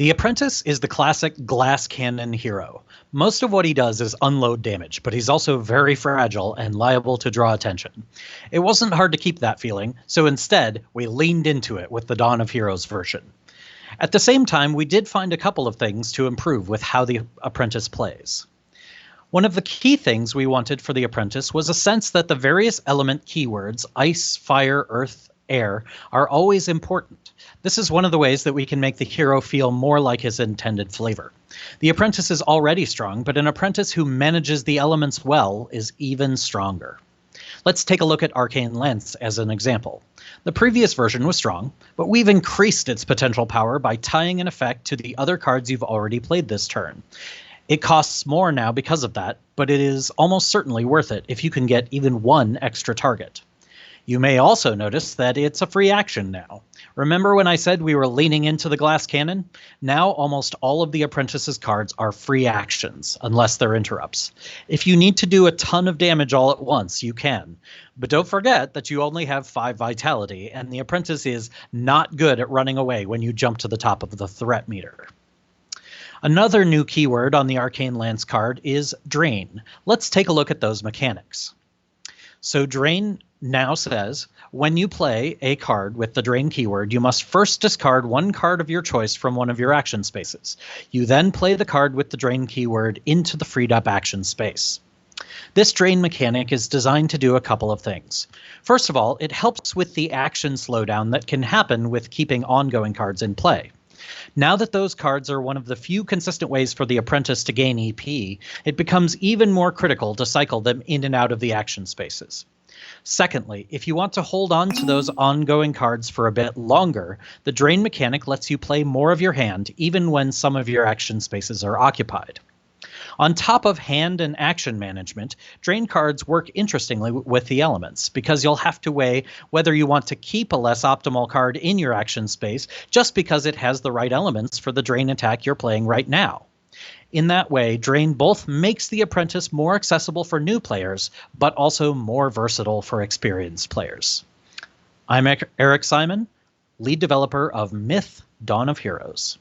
The Apprentice is the classic glass cannon hero. Most of what he does is unload damage, but he's also very fragile and liable to draw attention. It wasn't hard to keep that feeling, so instead, we leaned into it with the Dawn of Heroes version. At the same time, we did find a couple of things to improve with how the Apprentice plays. One of the key things we wanted for the Apprentice was a sense that the various element keywords, ice, fire, earth, air, are always important. This is one of the ways that we can make the hero feel more like his intended flavor. The Apprentice is already strong, but an apprentice who manages the elements well is even stronger. Let's take a look at Arcane Lance as an example. The previous version was strong, but we've increased its potential power by tying an effect to the other cards you've already played this turn. It costs more now because of that, but it is almost certainly worth it if you can get even one extra target. You may also notice that it's a free action now. Remember when I said we were leaning into the glass cannon? Now almost all of the Apprentice's cards are free actions, unless they're interrupts. If you need to do a ton of damage all at once, you can. But don't forget that you only have 5 vitality, and the Apprentice is not good at running away when you jump to the top of the threat meter. Another new keyword on the Arcane Lance card is Drain. Let's take a look at those mechanics. So Drain now says, when you play a card with the Drain keyword, you must first discard one card of your choice from one of your action spaces. You then play the card with the Drain keyword into the freed up action space. This Drain mechanic is designed to do a couple of things. First of all, it helps with the action slowdown that can happen with keeping ongoing cards in play. Now that those cards are one of the few consistent ways for the Apprentice to gain EP, it becomes even more critical to cycle them in and out of the action spaces. Secondly, if you want to hold on to those ongoing cards for a bit longer, the Drain mechanic lets you play more of your hand even when some of your action spaces are occupied. On top of hand and action management, Drain cards work interestingly with the elements, because you'll have to weigh whether you want to keep a less optimal card in your action space just because it has the right elements for the Drain attack you're playing right now. In that way, Drain both makes the Apprentice more accessible for new players, but also more versatile for experienced players. I'm Eric Simon, lead developer of Myth: Dawn of Heroes.